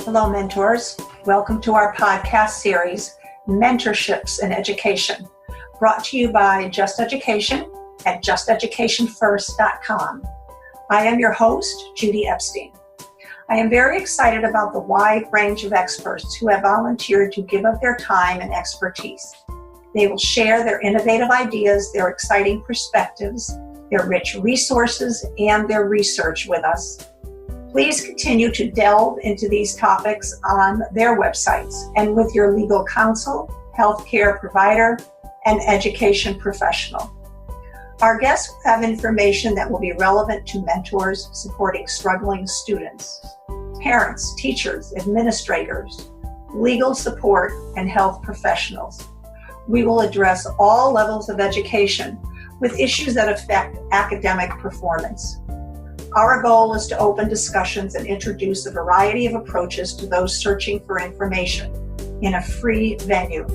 Hello, mentors. Welcome to our podcast series, Mentorships in Education, brought to you by Just Education at justeducationfirst.com. I am your host, Judith Epstein. I am very excited about the wide range of experts who have volunteered to give up their time and expertise. They will share their innovative ideas, their exciting perspectives, their rich resources, and their research with us. Please continue to delve into these topics on their websites and with your legal counsel, healthcare provider, and education professional. Our guests will have information that will be relevant to mentors supporting struggling students, parents, teachers, administrators, legal support, and health professionals. We will address all levels of education with issues that affect academic performance. Our goal is to open discussions and introduce a variety of approaches to those searching for information in a free venue.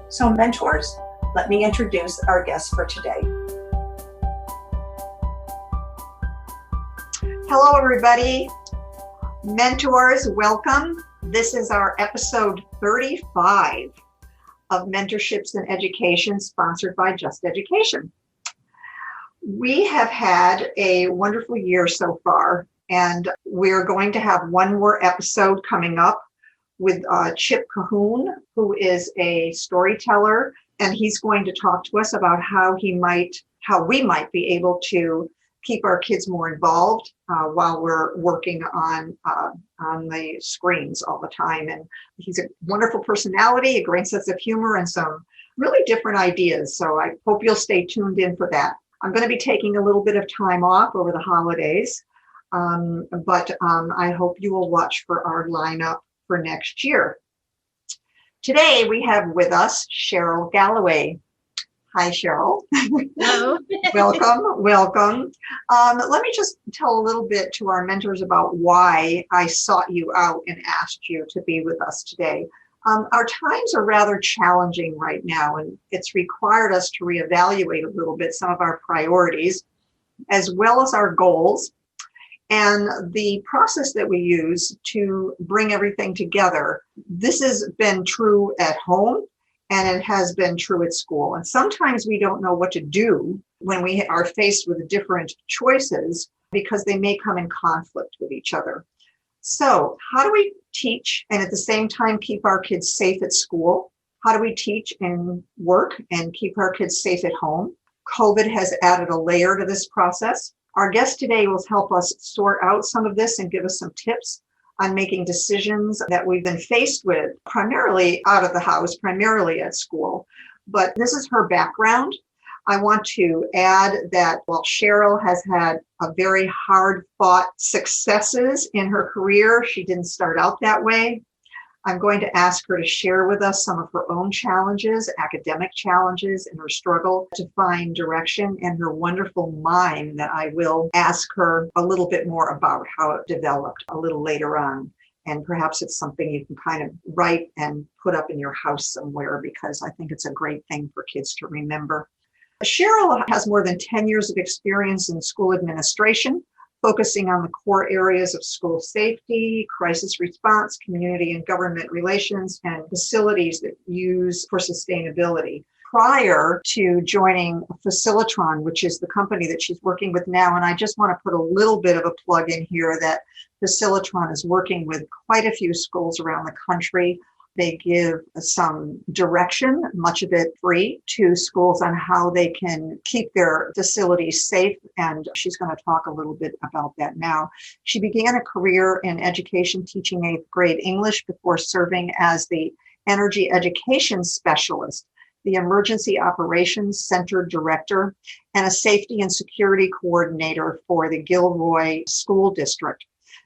So mentors, let me introduce our guest for today. Hello everybody. Mentors, welcome. This is our episode 35 of Mentorships in Education, sponsored by Just Education. We have had a wonderful year so far, and we're going to have one more episode coming up with Chip Cahoon, who is a storyteller, and he's going to talk to us about how we might be able to keep our kids more involved while we're working on the screens all the time. And he's a wonderful personality, a great sense of humor, and some really different ideas. So I hope you'll stay tuned in for that. I'm going to be taking a little bit of time off over the holidays, but I hope you will watch for our lineup for next year. Today we have with us Cheryl Galloway. Hi, Cheryl. Hello. Welcome. Let me just tell a little bit to our mentors about why I sought you out and asked you to be with us today. Our times are rather challenging right now, and it's required us to reevaluate a little bit some of our priorities, as well as our goals, and the process that we use to bring everything together. This has been true at home, and it has been true at school. And sometimes we don't know what to do when we are faced with different choices because they may come in conflict with each other. So how do we teach and at the same time keep our kids safe at school? How do we teach and work and keep our kids safe at home? COVID has added a layer to this process. Our guest today will help us sort out some of this and give us some tips on making decisions that we've been faced with, primarily out of the house, primarily at school. But this is her background. I want to add that while Cheryl has had a very hard-fought successes in her career, she didn't start out that way. I'm going to ask her to share with us some of her own challenges, academic challenges, and her struggle to find direction, and her wonderful mind that I will ask her a little bit more about how it developed a little later on. And perhaps it's something you can kind of write and put up in your house somewhere, because I think it's a great thing for kids to remember. Cheryl has more than 10 years of experience in school administration, focusing on the core areas of school safety, crisis response, community and government relations, and facilities that use for sustainability. Prior to joining Facilitron, which is the company that she's working with now, and I just want to put a little bit of a plug in here that Facilitron is working with quite a few schools around the country. They give some direction, much of it free, to schools on how they can keep their facilities safe. And she's going to talk a little bit about that now. She began a career in education, teaching 8th grade English before serving as the energy education specialist, the emergency operations center director, and a safety and security coordinator for the Gilroy School District.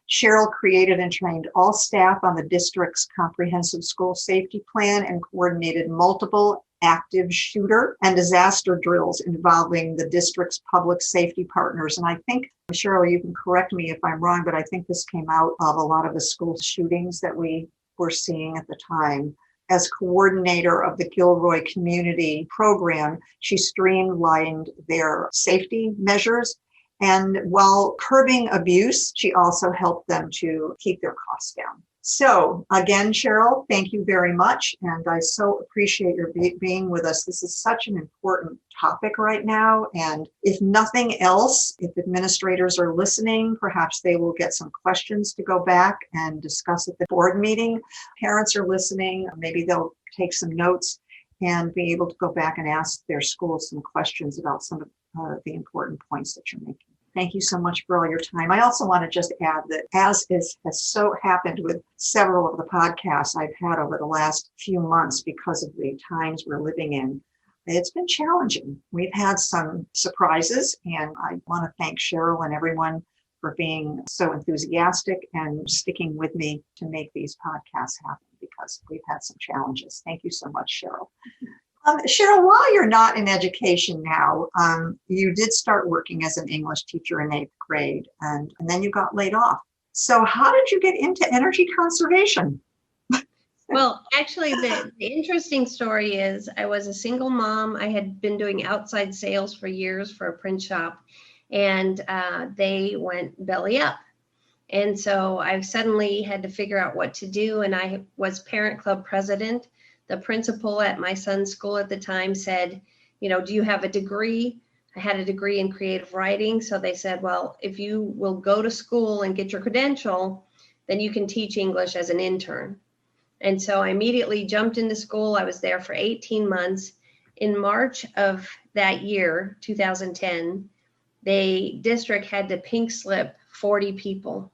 Cheryl created and trained all staff on the district's comprehensive school safety plan and coordinated multiple active shooter and disaster drills involving the district's public safety partners. And I think, Cheryl, you can correct me if I'm wrong, but I think this came out of a lot of the school shootings that we were seeing at the time. As coordinator of the Gilroy Community Program, she streamlined their safety measures. And while curbing abuse, she also helped them to keep their costs down. So again, Cheryl, thank you very much. And I so appreciate your being with us. This is such an important topic right now. And if nothing else, if administrators are listening, perhaps they will get some questions to go back and discuss at the board meeting. Parents are listening, maybe they'll take some notes and be able to go back and ask their schools some questions about some of the important points that you're making. Thank you so much for all your time. I also want to just add that as has so happened with several of the podcasts I've had over the last few months because of the times we're living in, it's been challenging. We've had some surprises, and I want to thank Cheryl and everyone for being so enthusiastic and sticking with me to make these podcasts happen because we've had some challenges. Thank you so much, Cheryl. Cheryl, while you're not in education now, you did start working as an English teacher in 8th grade, and then you got laid off. So how did you get into energy conservation? Well, actually, the interesting story is I was a single mom. I had been doing outside sales for years for a print shop, and they went belly up. And so I suddenly had to figure out what to do, and I was parent club president. The principal at my son's school at the time said, do you have a degree? I had a degree in creative writing. So they said, well, if you will go to school and get your credential, then you can teach English as an intern. And so I immediately jumped into school. I was there for 18 months. In March of that year, 2010, the district had to pink slip 40 people.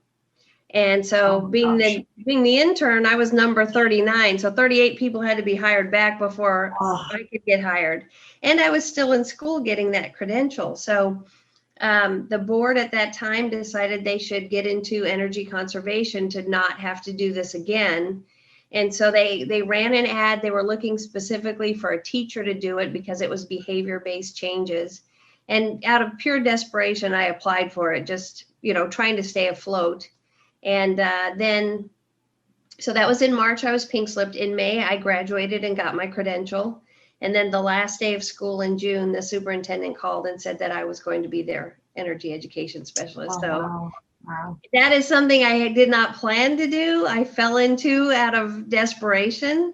And so being the intern, I was number 39. So 38 people had to be hired back before I could get hired. And I was still in school getting that credential. So the board at that time decided they should get into energy conservation to not have to do this again. And so they ran an ad. They were looking specifically for a teacher to do it because it was behavior-based changes. And out of pure desperation, I applied for it, just, trying to stay afloat. And then, so that was in March, I was pink slipped. In May, I graduated and got my credential. And then the last day of school in June, the superintendent called and said that I was going to be their energy education specialist. Wow. That is something I did not plan to do. I fell into out of desperation.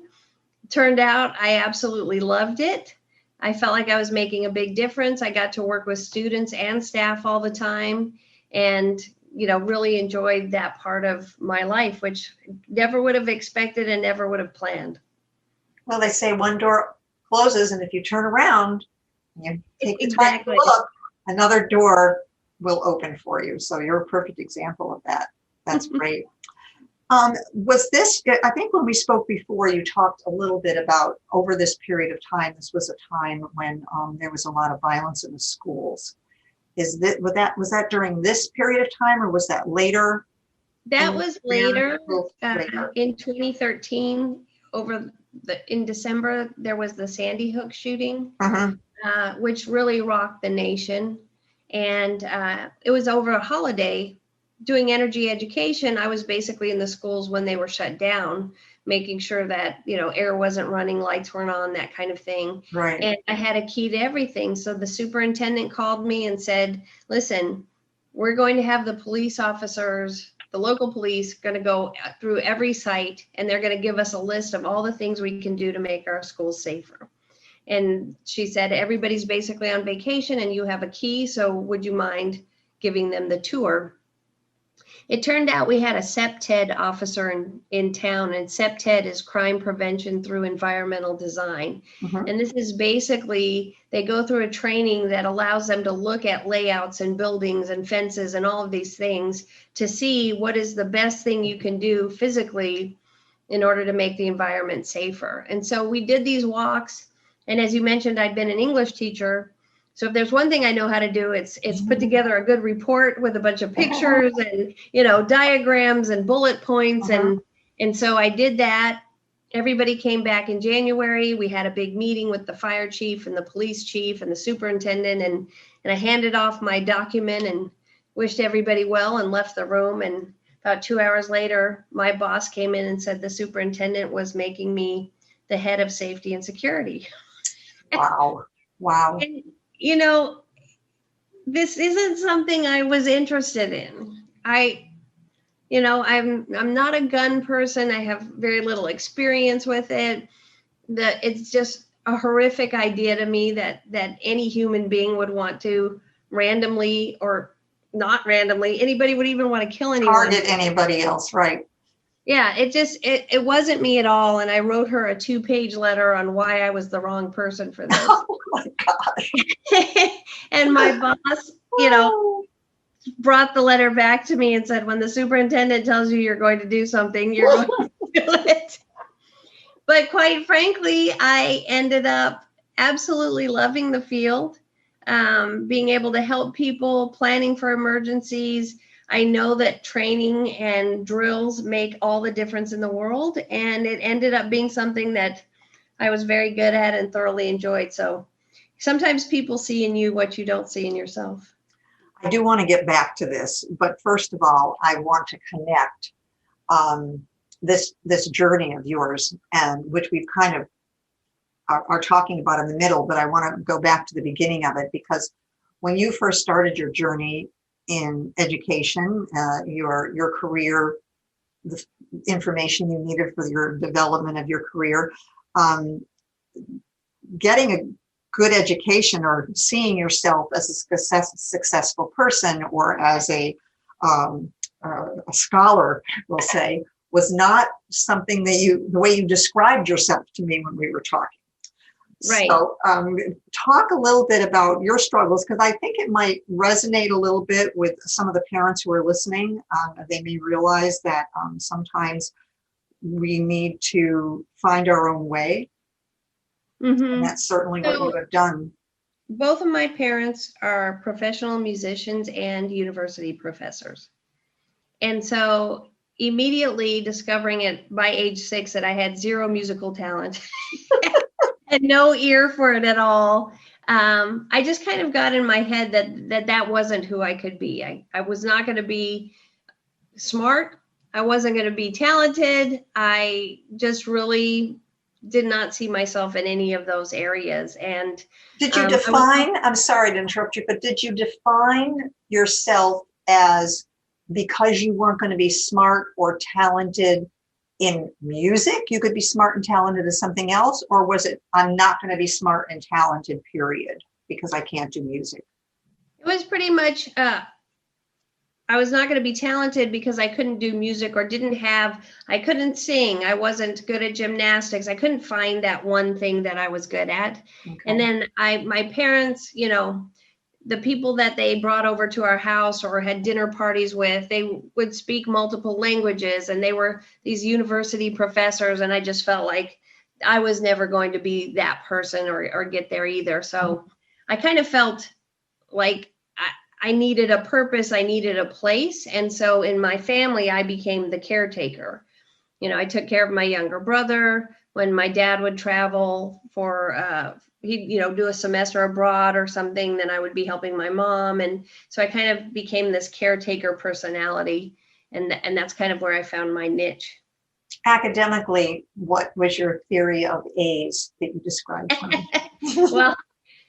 Turned out I absolutely loved it. I felt like I was making a big difference. I got to work with students and staff all the time, and really enjoyed that part of my life, which never would have expected and never would have planned. Well, they say one door closes, and if you turn around, you take the time to look, another door will open for you. So you're a perfect example of that. That's great. Was this, I think when we spoke before, you talked a little bit about over this period of time, this was a time when there was a lot of violence in the schools. Was that during this period of time, or was that later? That was later. In 2013, in December, there was the Sandy Hook shooting, which really rocked the nation. And it was over a holiday. Doing energy education, I was basically in the schools when they were shut down, making sure that, air wasn't running, lights weren't on, that kind of thing. Right. And I had a key to everything. So the superintendent called me and said, listen, we're going to have the police officers, the local police, going to go through every site, and they're going to give us a list of all the things we can do to make our schools safer. And she said, everybody's basically on vacation and you have a key, so would you mind giving them the tour? It turned out we had a CEPTED officer in town, and CEPTED is crime prevention through environmental design. And this is basically, they go through a training that allows them to look at layouts and buildings and fences and all of these things to see what is the best thing you can do physically in order to make the environment safer. And so we did these walks. And as you mentioned, I'd been an English teacher. So if there's one thing I know how to do, it's put together a good report with a bunch of pictures and, diagrams and bullet points. And so I did that. Everybody came back in January. We had a big meeting with the fire chief and the police chief and the superintendent. And I handed off my document and wished everybody well and left the room. And about 2 hours later, my boss came in and said the superintendent was making me the head of safety and security. Wow. And, this isn't something I was interested in. I I'm not a gun person. I have very little experience with it. It's just a horrific idea to me that any human being would want to randomly, or not randomly, anybody would even want to kill anyone. Target anybody else, right? Yeah, it wasn't me at all. And I wrote her a 2-page letter on why I was the wrong person for this. Oh my gosh. And my boss, brought the letter back to me and said, when the superintendent tells you you're going to do something, you're going to do it. But quite frankly, I ended up absolutely loving the field, being able to help people, planning for emergencies. I know that training and drills make all the difference in the world, and it ended up being something that I was very good at and thoroughly enjoyed. So sometimes people see in you what you don't see in yourself. I do want to get back to this, but first of all, I want to connect this journey of yours, and which we've kind of are talking about in the middle, but I want to go back to the beginning of it, because when you first started your journey in education, your career, the information you needed for your development of your career, getting a good education or seeing yourself as a successful person or as a scholar, we'll say, was not something that the way you described yourself to me when we were talking. Right. So talk a little bit about your struggles, because I think it might resonate a little bit with some of the parents who are listening. They may realize that sometimes we need to find our own way. Mm-hmm. And that's certainly what you have done. Both of my parents are professional musicians and university professors. And so immediately discovering at by age 6 that I had zero musical talent and no ear for it at all, I just kind of got in my head that wasn't who I could be. I was not going to be smart. I wasn't going to be talented. I just really did not see myself in any of those areas. And did you define, I'm sorry to interrupt you, but did you define yourself as, because you weren't going to be smart or talented in music, you could be smart and talented as something else? Or was it, I'm not going to be smart and talented, period, because I can't do music? It was pretty much, I was not going to be talented because I couldn't do music, or I couldn't sing. I wasn't good at gymnastics. I couldn't find that one thing that I was good at. Okay. And then my parents, the people that they brought over to our house or had dinner parties with, they would speak multiple languages, and they were these university professors. And I just felt like I was never going to be that person or get there either. So I kind of felt like I needed a purpose, I needed a place. And so in my family, I became the caretaker. I took care of my younger brother when my dad would travel for, he'd, do a semester abroad or something, then I would be helping my mom. And so I kind of became this caretaker personality. And that's kind of where I found my niche. Academically, what was your theory of A's that you described to me? Well,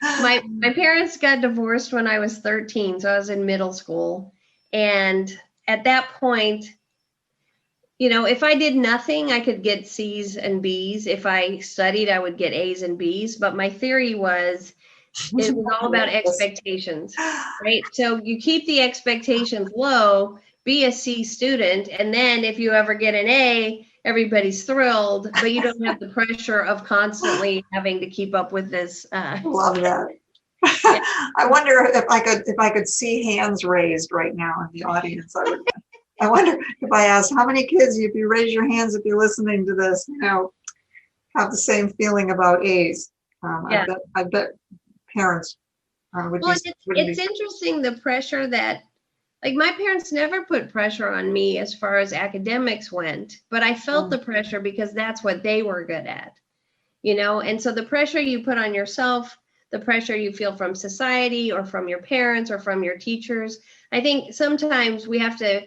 my parents got divorced when I was 13, so I was in middle school. And at that point, if I did nothing, I could get C's and B's. If I studied, I would get A's and B's. But my theory was, it was all about expectations, right? So you keep the expectations low, be a C student, and then if you ever get an A, everybody's thrilled, but you don't have the pressure of constantly having to keep up with this. Love that. Yeah. I wonder if I could see hands raised right now in the audience. I wonder if I asked how many kids, if you raise your hands, if you're listening to this, have the same feeling about A's. Yeah. I bet parents would be. It's interesting, the pressure that, like, my parents never put pressure on me as far as academics went, but I felt the pressure because that's what they were good at, and so the pressure you put on yourself, the pressure you feel from society or from your parents or from your teachers, I think sometimes we have to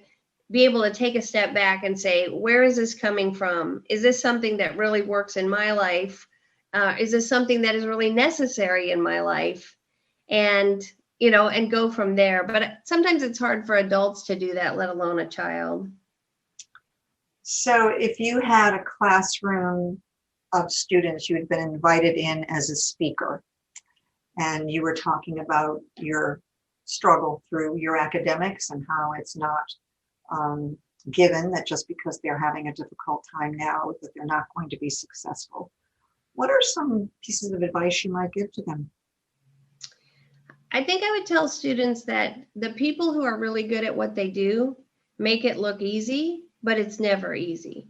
be able to take a step back and say, where is this coming from? Is this something that really works in my life? Is this something that is really necessary in my life? And and go from there. But sometimes it's hard for adults to do that, let alone a child. So if you had a classroom of students, you had been invited in as a speaker, and you were talking about your struggle through your academics and how it's not um, given that just because they're having a difficult time now that they're not going to be successful. What are some pieces of advice you might give to them? I think I would tell students that the people who are really good at what they do make it look easy, but it's never easy.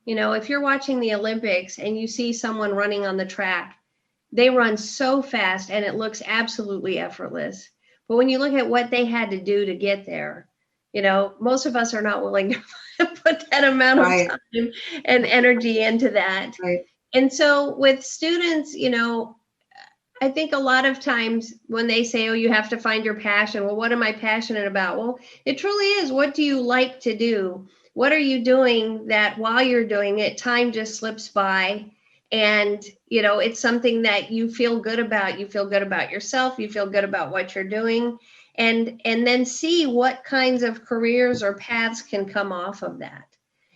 You know, if you're watching the Olympics and you see someone running on the track, they run so fast and it looks absolutely effortless. But when you look at what they had to do to get there, you know, most of us are not willing to put that amount of Right, time and energy into that. right. And so with students, you know, I think a lot of times when they say, oh, you have to find your passion. Well, what am I passionate about? Well, it truly is. What do you like to do? What are you doing that while you're doing it, time just slips by? And, you know, it's something that you feel good about. You feel good about yourself. You feel good about what you're doing. And then see what kinds of careers or paths can come off of that.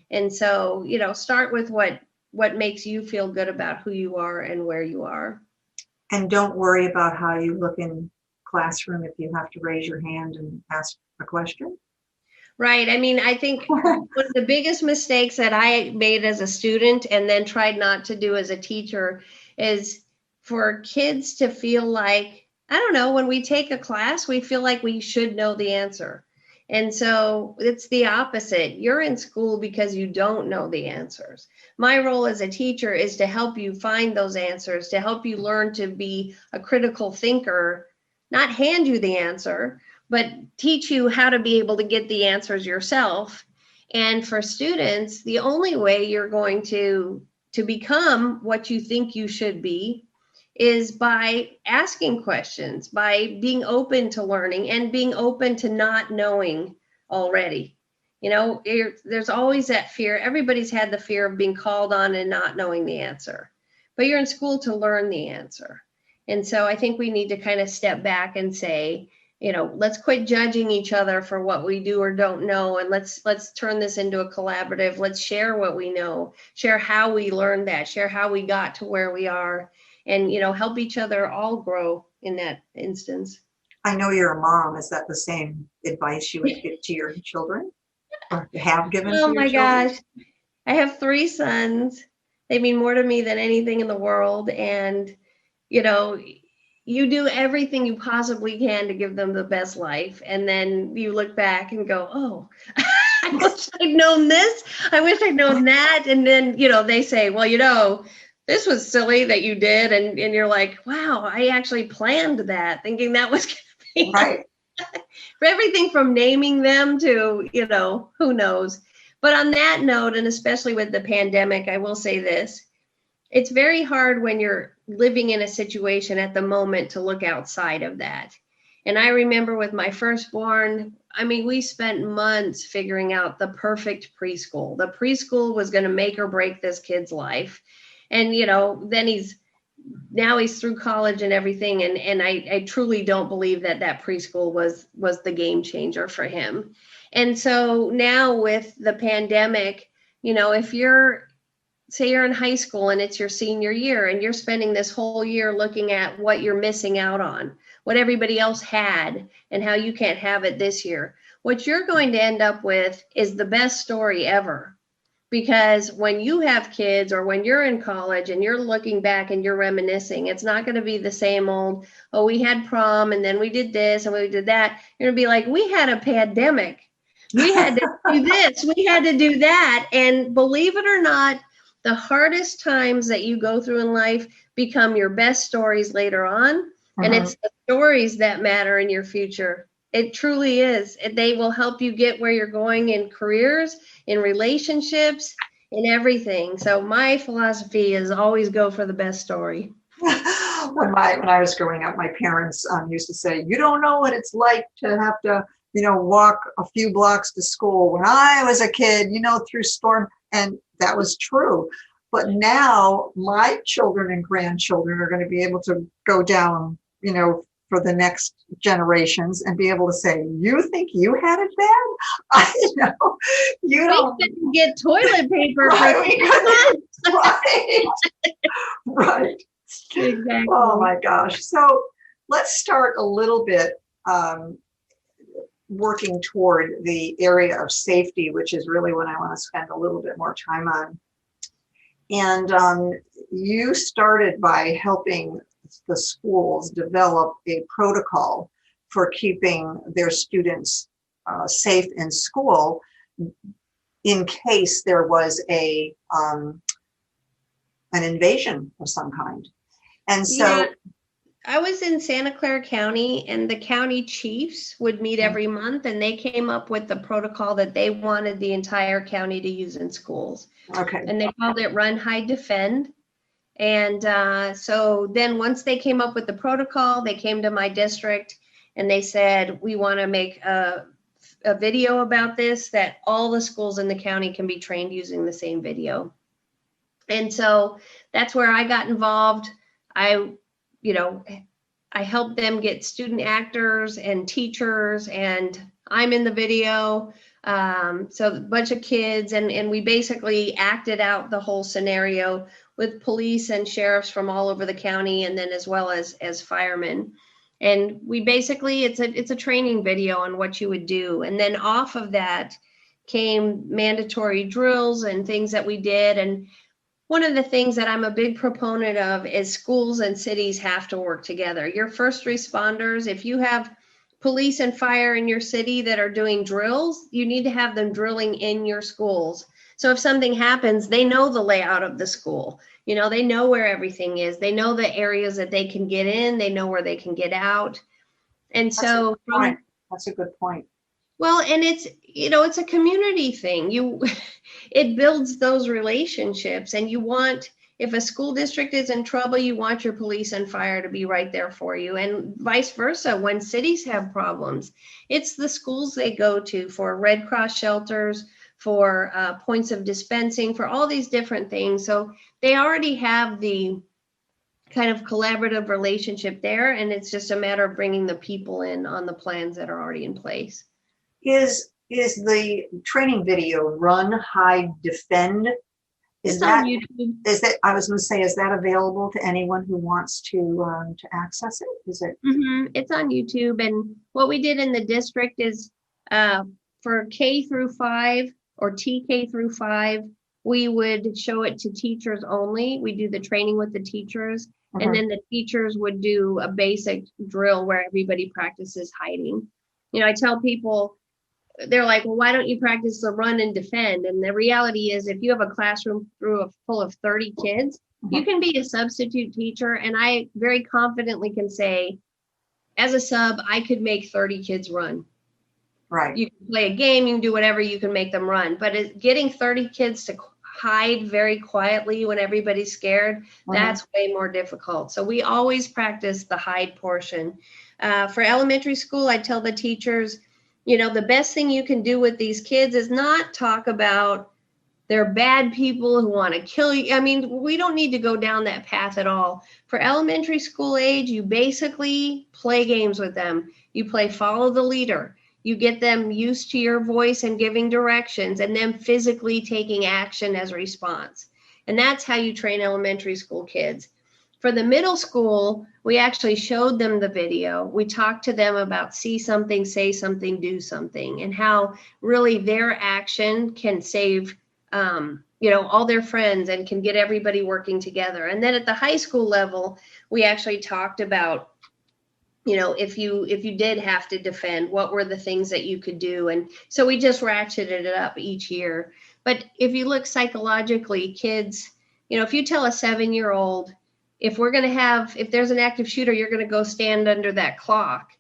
And so, you know, start with what makes you feel good about who you are and where you are. And don't worry about how you look in classroom if you have to raise your hand and ask a question. Right. I mean, I think one of the biggest mistakes that I made as a student and then tried not to do as a teacher is for kids to feel like, I don't know, when we take a class, we feel like we should know the answer. And so it's the opposite. You're in school because you don't know the answers. My role as a teacher is to help you find those answers, to help you learn to be a critical thinker, not hand you the answer, but teach you how to be able to get the answers yourself. And for students, the only way you're going to become what you think you should be is by asking questions, by being open to learning and being open to not knowing already. You know, there's always that fear. Everybody's had the fear of being called on and not knowing the answer, but you're in school to learn the answer. And so I think we need to kind of step back and say, you know, let's quit judging each other for what we do or don't know, and let's turn this into a collaborative. Let's share what we know, share how we learned that, share how we got to where we are, and, you know, help each other all grow in that instance. I know you're a mom. Is that the same advice you would give to your children or have given to Oh your my children? gosh, I have 3 sons. They mean more to me than anything in the world, and, you know, you do everything you possibly can to give them the best life, and then you look back and go, oh, I wish I'd known this, I wish I'd known that. And then, you know, they say, well, you know, this was silly that you did, and you're like, wow, I actually planned that, thinking that was going to be Right. for everything from naming them to, you know, who knows. But on that note, and especially with the pandemic, I will say this: it's very hard when you're living in a situation at the moment to look outside of that. And I remember with my firstborn, I mean, we spent months figuring out the perfect preschool. The preschool was going to make or break this kid's life. And, you know, then he's through college and everything. And I truly don't believe that preschool was the game changer for him. And so now with the pandemic, you know, if you're, say you're in high school and it's your senior year and you're spending this whole year looking at what you're missing out on, what everybody else had and how you can't have it this year, what you're going to end up with is the best story ever. Because when you have kids or when you're in college and you're looking back and you're reminiscing, it's not going to be the same old, oh, we had prom and then we did this and we did that. You're going to be like, we had a pandemic. We had to do this. We had to do that. And believe it or not, the hardest times that you go through in life become your best stories later on. And it's the stories that matter in your future. It truly is. They will help you get where you're going in careers, in relationships, in everything. So my philosophy is always go for the best story. When I was growing up, my parents used to say, "You don't know what it's like to have to, walk a few blocks to school." When I was a kid, through storm, and that was true. But now my children and grandchildren are going to be able to go down, for the next generations and be able to say, you think you had it bad? You know, you We don't. couldn't get toilet paper Right, for we 3 couldn't. months. Right. Right. Exactly. Oh my gosh. So let's start a little bit working toward the area of safety, which is really what I want to spend a little bit more time on. And you started by helping the schools develop a protocol for keeping their students safe in school in case there was an invasion of some kind. And so Yeah, I was in Santa Clara County, and the county chiefs would meet every month, and they came up with the protocol that they wanted the entire county to use in schools. okay. And they called it Run, Hide, Defend. And so then once they came up with the protocol, they came to my district and they said, we want to make a video about this, that all the schools in the county can be trained using the same video. And so that's where I got involved. I helped them get student actors and teachers, and I'm in the video. So a bunch of kids, and we basically acted out the whole scenario with police and sheriffs from all over the county, and then as well as firemen. And we basically, it's a training video on what you would do. And then off of that came mandatory drills and things that we did. And one of the things that I'm a big proponent of is schools and cities have to work together. Your first responders, if you have police and fire in your city that are doing drills, you need to have them drilling in your schools. So if something happens, they know the layout of the school. You know, they know where everything is. They know the areas that they can get in. They know where they can get out. And so That's a good point. Well, and it's a community thing. It builds those relationships, and if a school district is in trouble, you want your police and fire to be right there for you, and vice versa. When cities have problems, it's the schools they go to for Red Cross shelters, for points of dispensing, for all these different things. So they already have the kind of collaborative relationship there, and it's just a matter of bringing the people in on the plans that are already in place. Is the training video Run, Hide, Defend? It's on YouTube. I was going to say, is that available to anyone who wants to access it? Is it? It's on YouTube. And what we did in the district is for K through 5 or TK through 5, we would show it to teachers only. We do the training with the teachers, and then the teachers would do a basic drill where everybody practices hiding. I tell people, they're like, well, why don't you practice the run and defend? And the reality is, if you have a classroom full of 30 kids, you can be a substitute teacher. And I very confidently can say, as a sub, I could make 30 kids run. Right. You can play a game, you can do whatever, you can make them run. But getting 30 kids to hide very quietly when everybody's scared, that's way more difficult. So we always practice the hide portion. For elementary school, I tell the teachers, the best thing you can do with these kids is not talk about they're bad people who want to kill you. I mean, we don't need to go down that path at all. For elementary school age, you basically play games with them. You play follow the leader. You get them used to your voice and giving directions, and them physically taking action as a response. And that's how you train elementary school kids. For the middle school, we actually showed them the video. We talked to them about see something, say something, do something, and how really their action can save, all their friends and can get everybody working together. And then at the high school level, we actually talked about, if you did have to defend, what were the things that you could do? And so we just ratcheted it up each year. But if you look psychologically, kids, if you tell a 7-year-old, if there's an active shooter, you're going to go stand under that clock.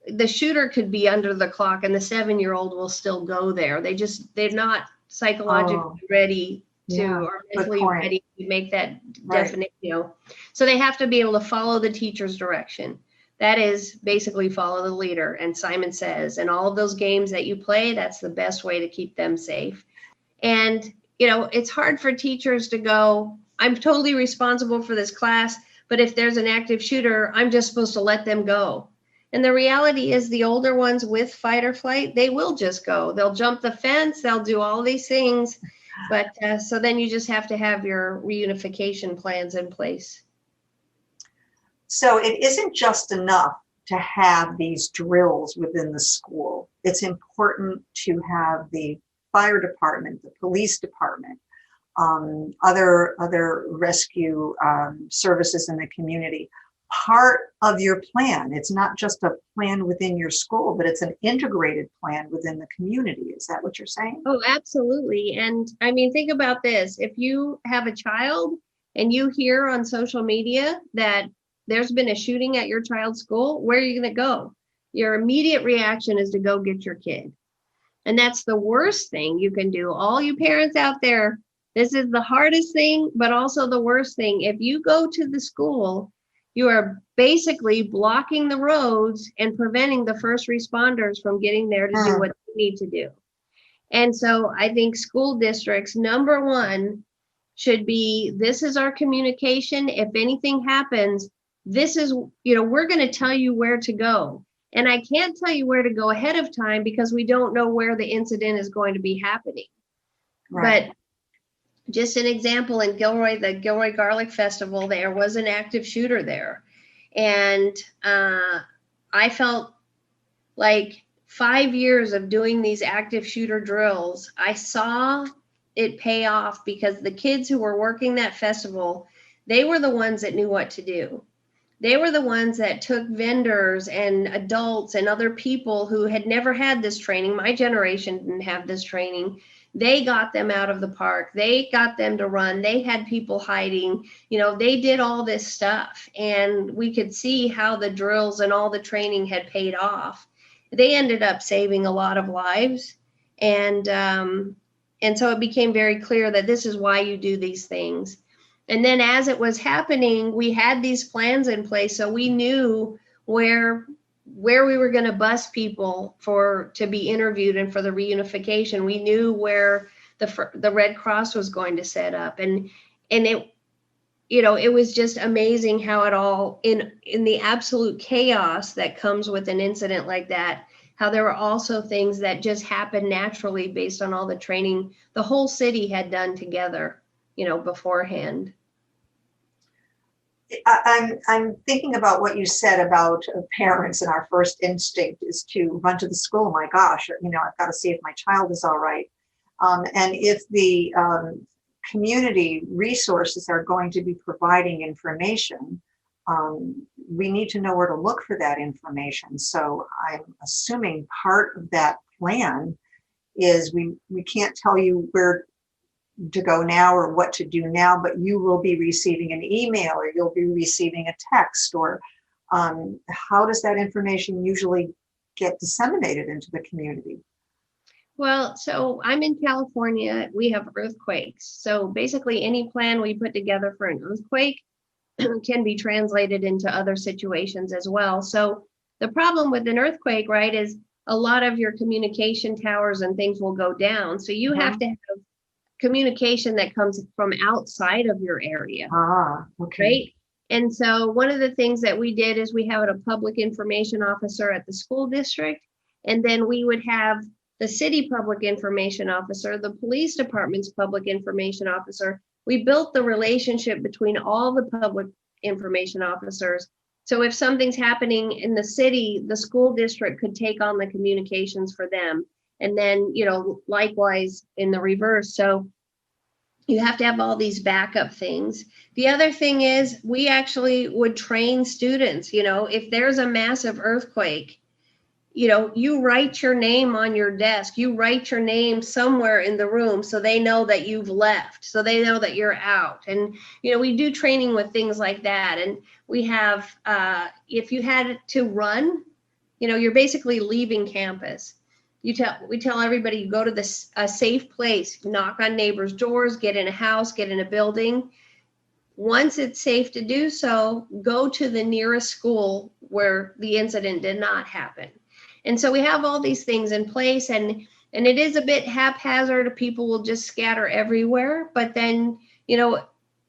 The shooter could be under the clock and the 7-year-old will still go there. They're not psychologically ready or mentally ready to make that definite, So they have to be able to follow the teacher's direction. That is basically follow the leader. And Simon Says, and all of those games that you play, that's the best way to keep them safe. And, it's hard for teachers to go, I'm totally responsible for this class, But if there's an active shooter, I'm just supposed to let them go. And the reality is the older ones with fight or flight, they will just go. They'll jump the fence, they'll do all these things. But so then you just have to have your reunification plans in place. So it isn't just enough to have these drills within the school. It's important to have the fire department, the police department, other rescue services in the community part of your plan. It's not just a plan within your school, but it's an integrated plan within the community. Is that what you're saying? Oh, absolutely. And I mean, think about this. If you have a child and you hear on social media that there's been a shooting at your child's school, where are you going to go? Your immediate reaction is to go get your kid. And that's the worst thing you can do. All you parents out there, this is the hardest thing, but also the worst thing. If you go to the school, you are basically blocking the roads and preventing the first responders from getting there to do what they need to do. And so I think school districts, number one, should be, this is our communication. If anything happens, this is, we're going to tell you where to go. And I can't tell you where to go ahead of time because we don't know where the incident is going to be happening. Right. But just an example, in Gilroy, the Gilroy Garlic Festival, there was an active shooter there. And I felt like 5 years of doing these active shooter drills, I saw it pay off because the kids who were working that festival, they were the ones that knew what to do. They were the ones that took vendors and adults and other people who had never had this training. My generation didn't have this training. They got them out of the park. They got them to run. They had people hiding. They did all this stuff. And we could see how the drills and all the training had paid off. They ended up saving a lot of lives. And so it became very clear that this is why you do these things. And then as it was happening, we had these plans in place. So we knew where we were going to bus people to be interviewed and for the reunification. We knew where the Red Cross was going to set up. And it, it was just amazing how it all, in the absolute chaos that comes with an incident like that, how there were also things that just happened naturally based on all the training the whole city had done together, beforehand. I'm thinking about what you said about parents, and our first instinct is to run to the school. My gosh, I've got to see if my child is all right. And if the community resources are going to be providing information, we need to know where to look for that information. So I'm assuming part of that plan is we can't tell you where to go now or what to do now, but you will be receiving an email or you'll be receiving a text, or how does that information usually get disseminated into the community? Well, so I'm in California. We have earthquakes. So basically any plan we put together for an earthquake can be translated into other situations as well. So the problem with an earthquake, right, is a lot of your communication towers and things will go down. So you have to have communication that comes from outside of your area. Okay. Right? And so one of the things that we did is we had a public information officer at the school district, and then we would have the city public information officer, the police department's public information officer. We built the relationship between all the public information officers. So if something's happening in the city, the school district could take on the communications for them. And then, likewise in the reverse. So you have to have all these backup things. The other thing is we actually would train students, if there's a massive earthquake, you write your name on your desk, you write your name somewhere in the room so they know that you've left, so they know that you're out. And, we do training with things like that. And we have, if you had to run, you're basically leaving campus. We tell everybody, you go to a safe place, knock on neighbors' doors, get in a house, get in a building. Once it's safe to do so, go to the nearest school where the incident did not happen. And so we have all these things in place, and it is a bit haphazard. People will just scatter everywhere, but then,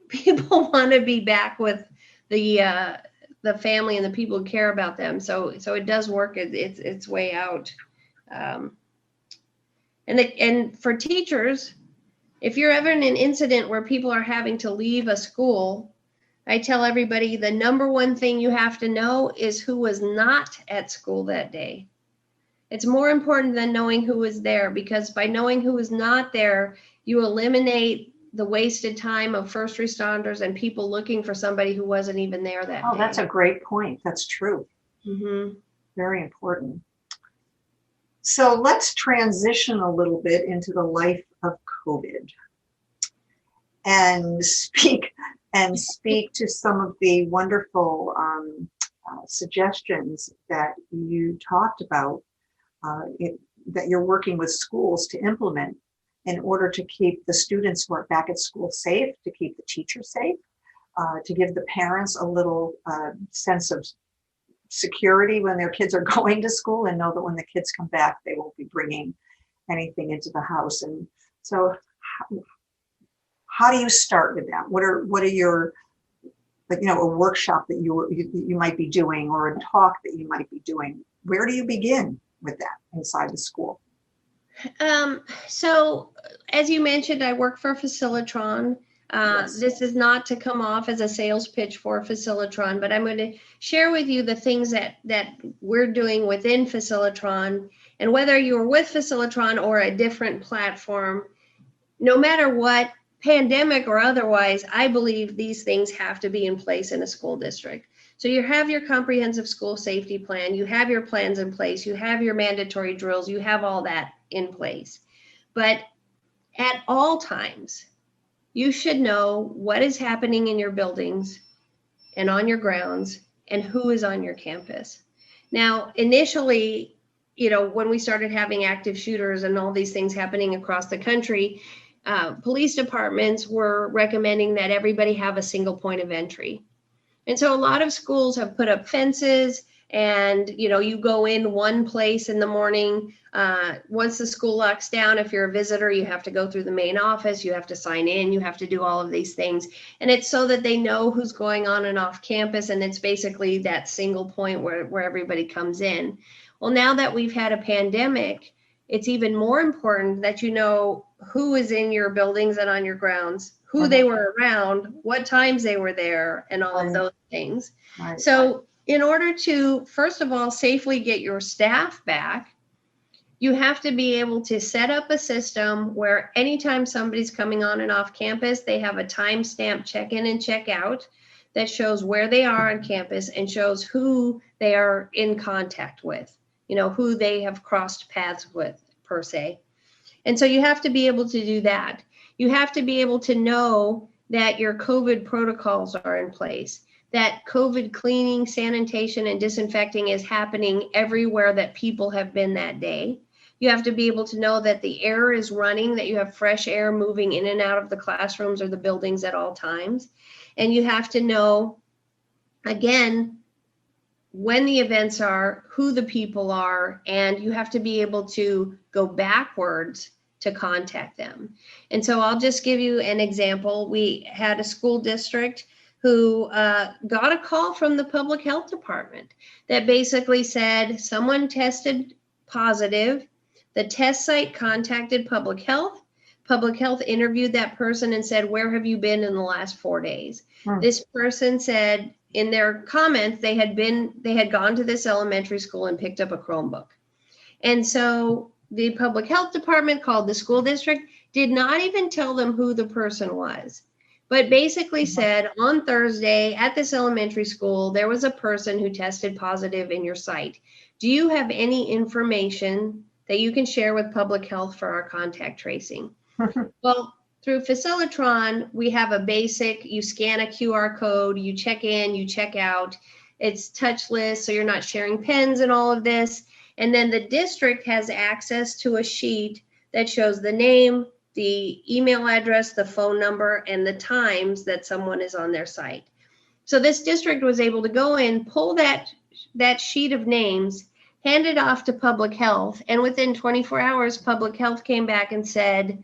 people want to be back with the family and the people who care about them. So it does work its way out. And for teachers, if you're ever in an incident where people are having to leave a school, I tell everybody the number one thing you have to know is who was not at school that day. It's more important than knowing who was there, because by knowing who was not there, you eliminate the wasted time of first responders and people looking for somebody who wasn't even there that day. Oh, that's a great point. That's true. Mm-hmm. Very important. So let's transition a little bit into the life of COVID and speak to some of the wonderful suggestions that you talked about that you're working with schools to implement in order to keep the students who are back at school safe, to keep the teachers safe, to give the parents a little sense of security when their kids are going to school, and know that when the kids come back, they won't be bringing anything into the house. And so how do you start with that? What are your, like, a workshop that you might be doing, or a talk that you might be doing? Where do you begin with that inside the school? So as you mentioned, I work for Facilitron. Yes. This is not to come off as a sales pitch for Facilitron, but I'm going to share with you the things that we're doing within Facilitron. And whether you're with Facilitron or a different platform, no matter what, pandemic or otherwise, I believe these things have to be in place in a school district. So you have your comprehensive school safety plan, you have your plans in place, you have your mandatory drills, you have all that in place. But at all times, you should know what is happening in your buildings and on your grounds and who is on your campus. Now, initially, when we started having active shooters and all these things happening across the country, police departments were recommending that everybody have a single point of entry. And so a lot of schools have put up fences, and you go in one place in the morning. Once the school locks down, if you're a visitor, you have to go through the main office, you have to sign in, you have to do all of these things. And it's so that they know who's going on and off campus, and it's basically that single point where everybody comes in. Well, now that we've had a pandemic, it's even more important that you know who is in your buildings and on your grounds, who they were around, what times they were there, and all of those things. Right. So in order to, first of all, safely get your staff back, you have to be able to set up a system where anytime somebody's coming on and off campus, they have a timestamp check-in and check-out that shows where they are on campus and shows who they are in contact with, who they have crossed paths with, per se. And so you have to be able to do that. You have to be able to know that your COVID protocols are in place, that COVID cleaning, sanitation, and disinfecting is happening everywhere that people have been that day. You have to be able to know that the air is running, that you have fresh air moving in and out of the classrooms or the buildings at all times. And you have to know, again, when the events are, who the people are, and you have to be able to go backwards to contact them. And so I'll just give you an example. We had a school district who got a call from the public health department that basically said someone tested positive. The test site contacted public health. Public health interviewed that person and said, where have you been in the last 4 days? This person said in their comments, they had gone to this elementary school and picked up a Chromebook. And so the public health department called the school district, did not even tell them who the person was, but basically said on Thursday at this elementary school, there was a person who tested positive in your site. Do you have any information that you can share with public health for our contact tracing? Well, through Facilitron, we have a basic, you scan a QR code, you check in, you check out. It's touchless, so you're not sharing pens and all of this. And then the district has access to a sheet that shows the name, the email address, the phone number, and the times that someone is on their site. So this district was able to go in, pull that sheet of names, hand it off to public health, and within 24 hours, public health came back and said,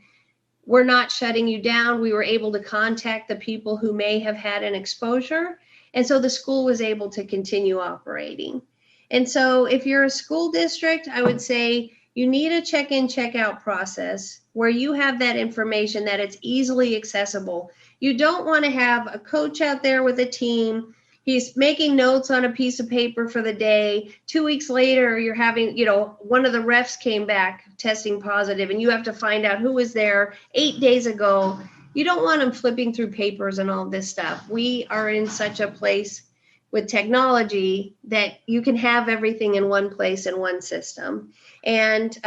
we're not shutting you down. We were able to contact the people who may have had an exposure, And so the school was able to continue operating. And so if you're a school district, I would say you need a check-in, check-out process where you have that information, that it's easily accessible. You don't want to have a coach out there with a team. He's making notes on a piece of paper for the day. 2 weeks later, you're having, one of the refs came back testing positive, and you have to find out who was there 8 days ago. You don't want them flipping through papers and all this stuff. We are in such a place with technology that you can have everything in one place in one system. And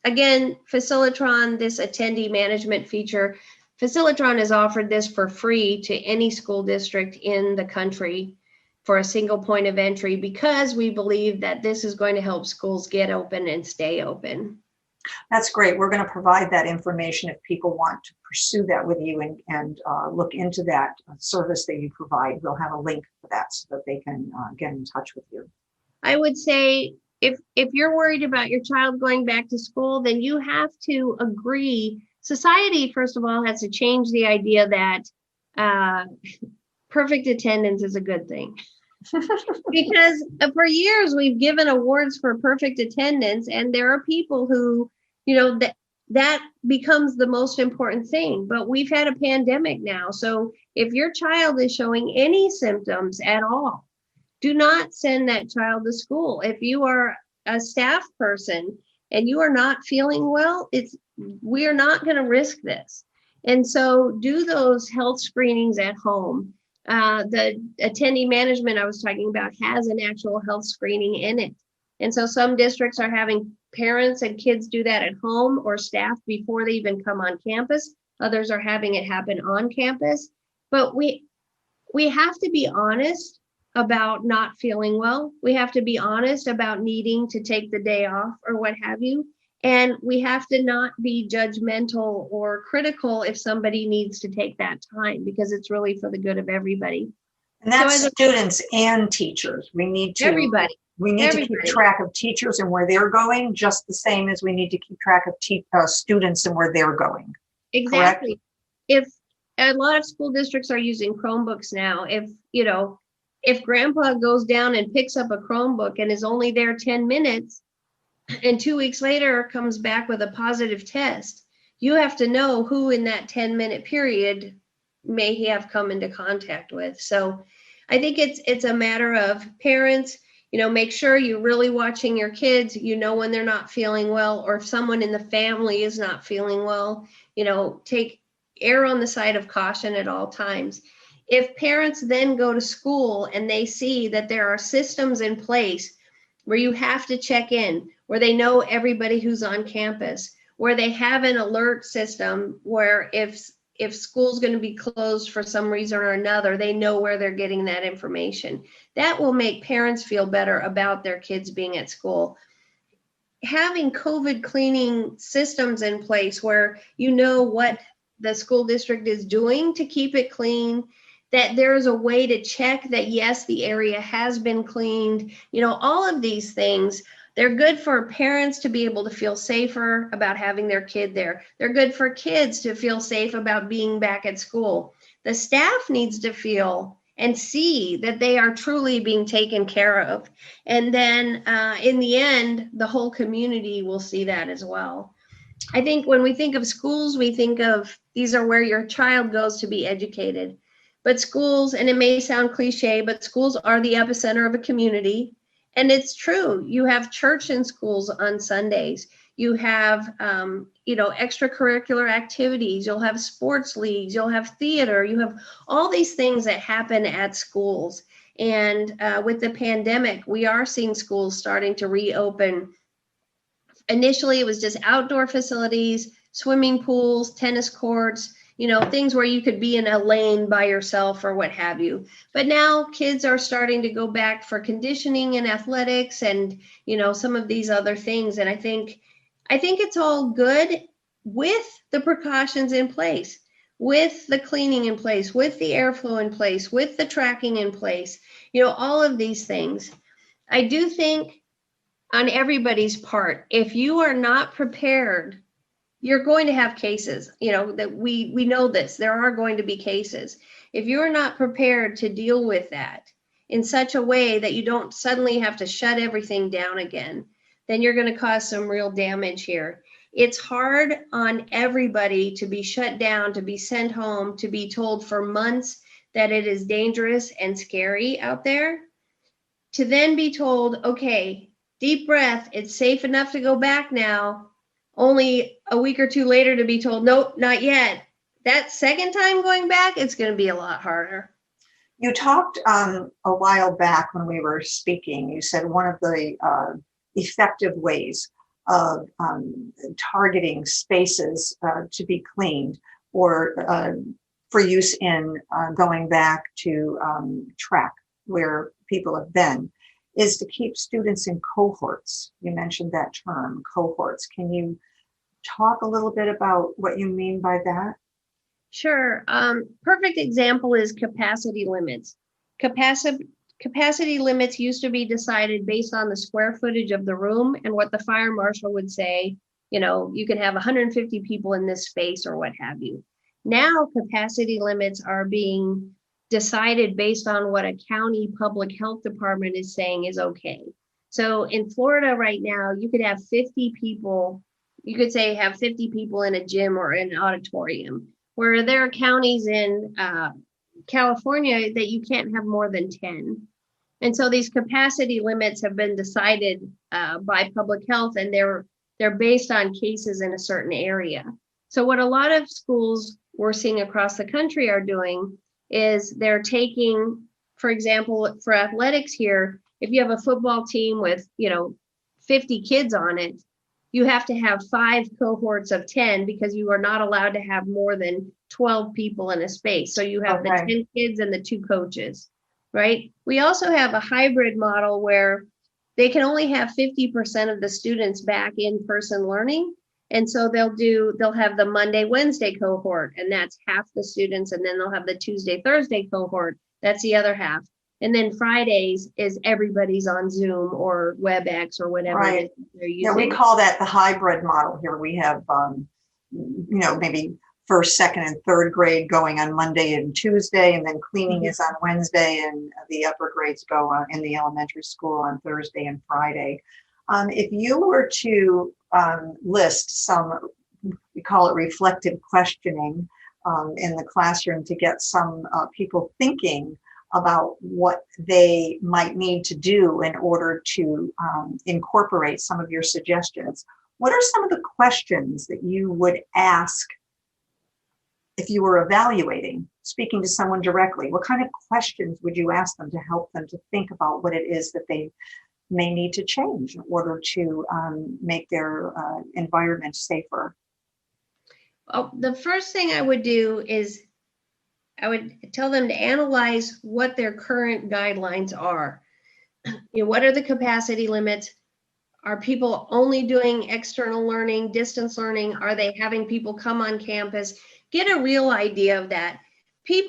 again, Facilitron, this attendee management feature, Facilitron has offered this for free to any school district in the country for a single point of entry, because we believe that this is going to help schools get open and stay open. That's great. We're going to provide that information if people want to pursue that with you and look into that service that you provide. We'll have a link for that so that they can get in touch with you. I would say if you're worried about your child going back to school, then you have to agree. Society, first of all, has to change the idea that perfect attendance is a good thing. Because for years we've given awards for perfect attendance, and there are people who, that becomes the most important thing. But we've had a pandemic now. So if your child is showing any symptoms at all, do not send that child to school. If you are a staff person and you are not feeling well, we are not going to risk this. And so do those health screenings at home. The attendee management I was talking about has an actual health screening in it. And so some districts are having parents and kids do that at home or staff before they even come on campus. Others are having it happen on campus. But we have to be honest about not feeling well. We have to be honest about needing to take the day off or what have you. And we have to not be judgmental or critical if somebody needs to take that time, because it's really for the good of everybody. And that's students and teachers. We need to keep track of teachers and where they're going, just the same as we need to keep track of students and where they're going. Exactly. Correct? If a lot of school districts are using Chromebooks now, if grandpa goes down and picks up a Chromebook and is only there 10 minutes, and 2 weeks later comes back with a positive test, you have to know who in that 10-minute period may he have come into contact with. So I think it's a matter of parents, make sure you're really watching your kids, when they're not feeling well, or if someone in the family is not feeling well, err on the side of caution at all times. If parents then go to school and they see that there are systems in place where you have to check in, where they know everybody who's on campus, where they have an alert system where if school's going to be closed for some reason or another, they know where they're getting that information. That will make parents feel better about their kids being at school. Having COVID cleaning systems in place where what the school district is doing to keep it clean, that there's a way to check that, yes, the area has been cleaned, all of these things, they're good for parents to be able to feel safer about having their kid there. They're good for kids to feel safe about being back at school. The staff needs to feel and see that they are truly being taken care of. And then in the end, the whole community will see that as well. I think when we think of schools, we think of these are where your child goes to be educated. But schools, and it may sound cliche, but schools are the epicenter of a community. And it's true. You have church in schools on Sundays. You have, extracurricular activities. You'll have sports leagues. You'll have theater. You have all these things that happen at schools. And with the pandemic, we are seeing schools starting to reopen. Initially, it was just outdoor facilities, swimming pools, tennis courts, things where you could be in a lane by yourself or what have you. But now kids are starting to go back for conditioning and athletics and, some of these other things. And I think it's all good with the precautions in place, with the cleaning in place, with the airflow in place, with the tracking in place, all of these things. I do think on everybody's part, if you are not prepared you're going to have cases, that we know this. There are going to be cases. If you're not prepared to deal with that in such a way that you don't suddenly have to shut everything down again, then you're going to cause some real damage here. It's hard on everybody to be shut down, to be sent home, to be told for months that it is dangerous and scary out there, to then be told, okay, deep breath, it's safe enough to go back now, only a week or two later to be told, nope, not yet. That second time going back, it's going to be a lot harder. You talked a while back when we were speaking, you said one of the effective ways of targeting spaces to be cleaned or for use in going back to track where people have been is to keep students in cohorts. You mentioned that term, cohorts. Can you talk a little bit about what you mean by that? Sure. Perfect example is capacity limits. Capacity limits used to be decided based on the square footage of the room and what the fire marshal would say, you can have 150 people in this space or what have you. Now capacity limits are being decided based on what a county public health department is saying is okay. So in Florida right now, you could have 50 people, you could say have 50 people in a gym or an auditorium, where there are counties in California that you can't have more than 10. And so these capacity limits have been decided by public health, and they're based on cases in a certain area. So what a lot of schools we're seeing across the country are doing is they're taking, for example, for athletics here, if you have a football team with, 50 kids on it, you have to have 5 cohorts of 10 because you are not allowed to have more than 12 people in a space. So you have the 10 kids and the 2 coaches, right? We also have a hybrid model where they can only have 50% of the students back in person learning. And so they'll have the Monday, Wednesday cohort, and that's half the students. And then they'll have the Tuesday, Thursday cohort. That's the other half. And then Fridays is everybody's on Zoom or WebEx or whatever it is they're using. Yeah, we call that the hybrid model here. We have, maybe first, second, and third grade going on Monday and Tuesday, and then cleaning is on Wednesday, and the upper grades go on in the elementary school on Thursday and Friday. If you were to list some, we call it reflective questioning in the classroom to get some people thinking about what they might need to do in order to incorporate some of your suggestions, what are some of the questions that you would ask if you were evaluating, speaking to someone directly? What kind of questions would you ask them to help them to think about what it is that they may need to change in order to make their environment safer? Well, the first thing I would do is I would tell them to analyze what their current guidelines are. What are the capacity limits? Are people only doing external learning, distance learning? Are they having people come on campus? Get a real idea of that.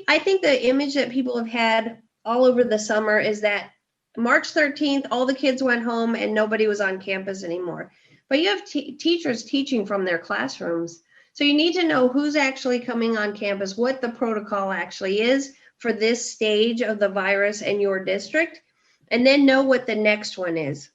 I think the image that people have had all over the summer is that March 13th, all the kids went home and nobody was on campus anymore. But you have teachers teaching from their classrooms. So you need to know who's actually coming on campus, what the protocol actually is for this stage of the virus in your district, and then know what the next one is.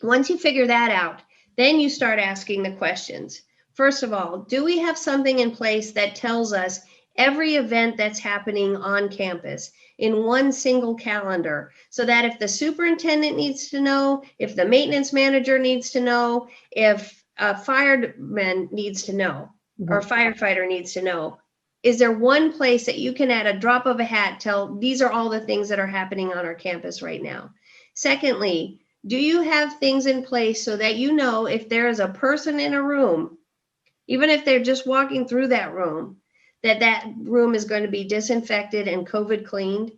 Once you figure that out, then you start asking the questions. First of all, do we have something in place that tells us every event that's happening on campus in one single calendar, so that if the superintendent needs to know, if the maintenance manager needs to know, if a fireman needs to know, or a firefighter needs to know, is there one place that you can, at a drop of a hat, tell these are all the things that are happening on our campus right now? Secondly, do you have things in place so that you know if there is a person in a room, even if they're just walking through that room room is going to be disinfected and COVID cleaned,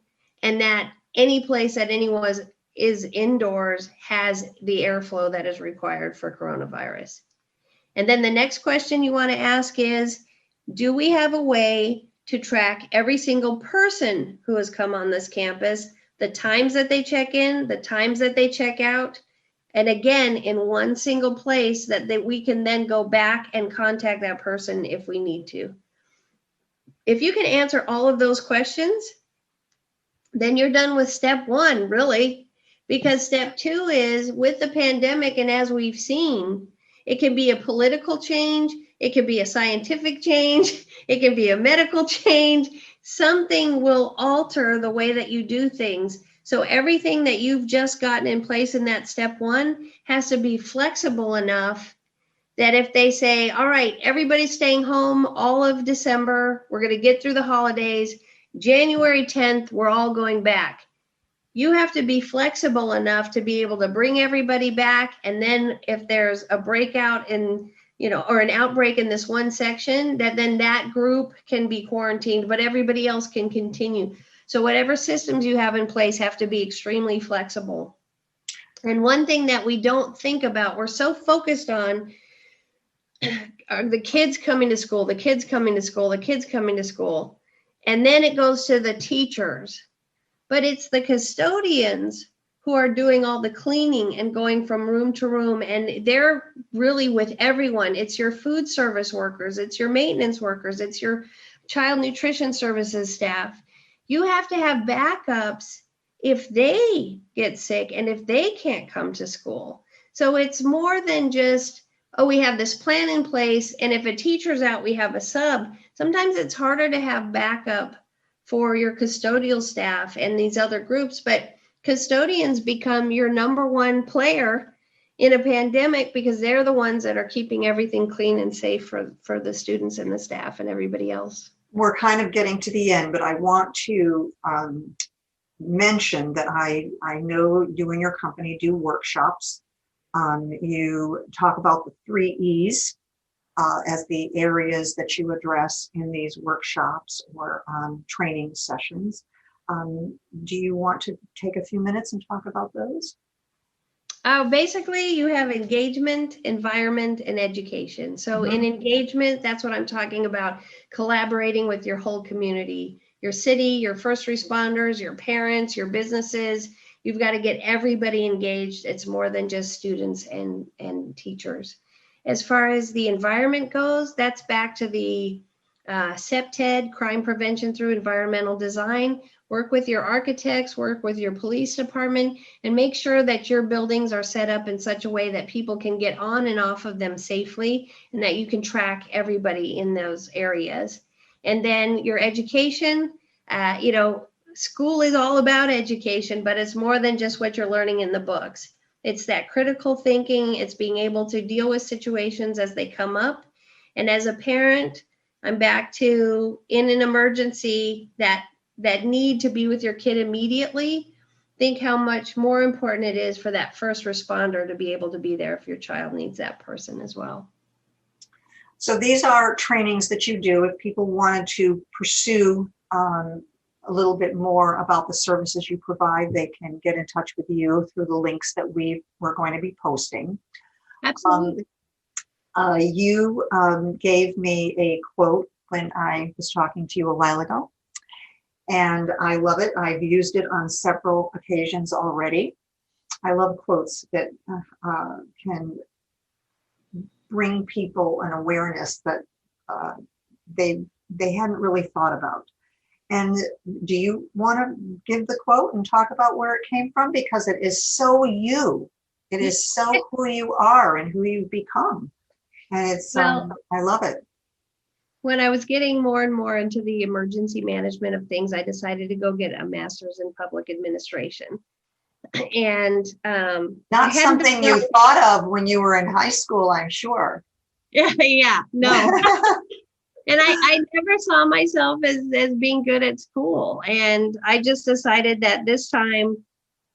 and that any place that anyone is indoors has the airflow that is required for coronavirus? And then the next question you want to ask is, do we have a way to track every single person who has come on this campus, the times that they check in, the times that they check out, And again, in one single place that we can then go back and contact that person if we need to. If you can answer all of those questions, then you're done with step one, really, because step two is with the pandemic. And as we've seen, it can be a political change. It can be a scientific change. It can be a medical change. Something will alter the way that you do things. So everything that you've just gotten in place in that step one has to be flexible enough that if they say, all right, everybody's staying home all of December, we're going to get through the holidays, January 10th, we're all going back. You have to be flexible enough to be able to bring everybody back. And then if there's a breakout in, or an outbreak in this one section, then that group can be quarantined, but everybody else can continue. So whatever systems you have in place have to be extremely flexible. And one thing that we don't think about, we're so focused on the kids coming to school, the kids coming to school, the kids coming to school. And then it goes to the teachers. But it's the custodians who are doing all the cleaning and going from room to room. And they're really with everyone. It's your food service workers. It's your maintenance workers. It's your child nutrition services staff. You have to have backups if they get sick and if they can't come to school. So it's more than just, oh, we have this plan in place, and if a teacher's out, we have a sub. Sometimes it's harder to have backup for your custodial staff and these other groups, but custodians become your number one player in a pandemic because they're the ones that are keeping everything clean and safe for the students and the staff and everybody else. We're kind of getting to the end, but I want to mention that I know you and your company do workshops. You talk about the 3 E's as the areas that you address in these workshops or training sessions. Do you want to take a few minutes and talk about those? Basically, you have engagement, environment, and education. So in engagement, that's what I'm talking about, collaborating with your whole community, your city, your first responders, your parents, your businesses. You've got to get everybody engaged. It's more than just students and teachers. As far as the environment goes, that's back to the CPTED, crime prevention through environmental design. Work with your architects, work with your police department, and make sure that your buildings are set up in such a way that people can get on and off of them safely and that you can track everybody in those areas. And then your education, school is all about education, but it's more than just what you're learning in the books. It's that critical thinking. It's being able to deal with situations as they come up. And as a parent, I'm back to in an emergency that need to be with your kid immediately. Think how much more important it is for that first responder to be able to be there if your child needs that person as well. So these are trainings that you do. If people wanted to pursue a little bit more about the services you provide, they can get in touch with you through the links that we're going to be posting. Absolutely. You gave me a quote when I was talking to you a while ago, and I love it. I've used it on several occasions already. I love quotes that can bring people an awareness that they hadn't really thought about. And do you want to give the quote and talk about where it came from? Because it is so you. It is so who you are and who you've become. And it's, I love it. When I was getting more and more into the emergency management of things, I decided to go get a master's in public administration. And not something you thought of when you were in high school, I'm sure. Yeah, no. And I never saw myself as being good at school. And I just decided that this time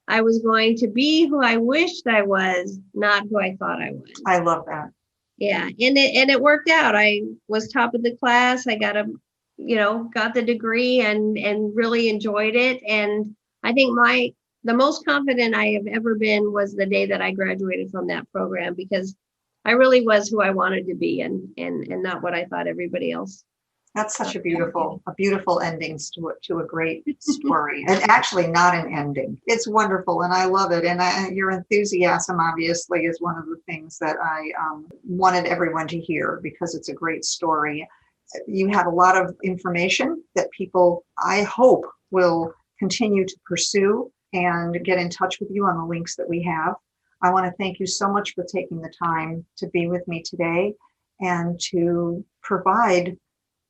I was going to be who I wished I was, not who I thought I was. I love that. Yeah. And it worked out. I was top of the class. I got the degree and really enjoyed it. And I think the most confident I have ever been was the day that I graduated from that program, because I really was who I wanted to be and not what I thought everybody else That's such a beautiful ending to a great story. And actually not an ending. It's wonderful and I love it. And your enthusiasm obviously is one of the things that I wanted everyone to hear because it's a great story. You have a lot of information that people, I hope, will continue to pursue and get in touch with you on the links that we have. I want to thank you so much for taking the time to be with me today and to provide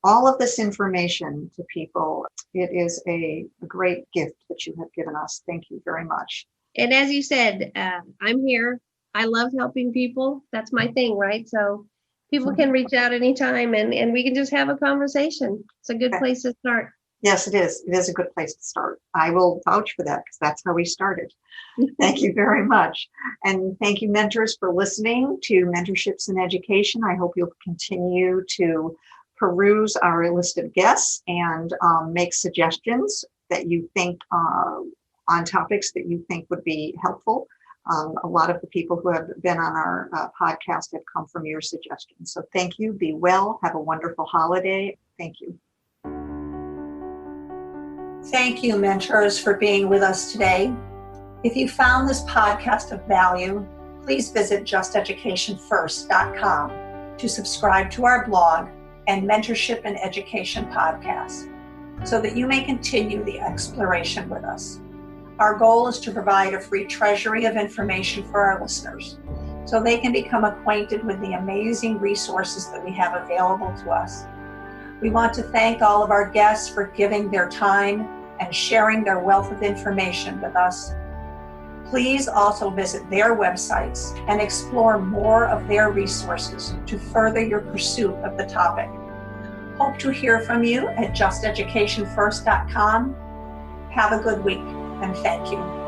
all of this information to people. It is a great gift that you have given us. Thank you very much. And as you said, I'm here. I love helping people. That's my thing, right? So people can reach out anytime and we can just have a conversation. It's a good place to start. Yes, it is. It is a good place to start. I will vouch for that because that's how we started. Thank you very much. And thank you, mentors, for listening to Mentorships in Education. I hope you'll continue to peruse our list of guests and make suggestions that you think on topics that you think would be helpful. A lot of the people who have been on our podcast have come from your suggestions. So thank you. Be well. Have a wonderful holiday. Thank you. Thank you, mentors, for being with us today. If you found this podcast of value, please visit justeducationfirst.com to subscribe to our blog and Mentorship and Education podcast so that you may continue the exploration with us. Our goal is to provide a free treasury of information for our listeners so they can become acquainted with the amazing resources that we have available to us. We want to thank all of our guests for giving their time and sharing their wealth of information with us. Please also visit their websites and explore more of their resources to further your pursuit of the topic. Hope to hear from you at justeducationfirst.com. Have a good week and thank you.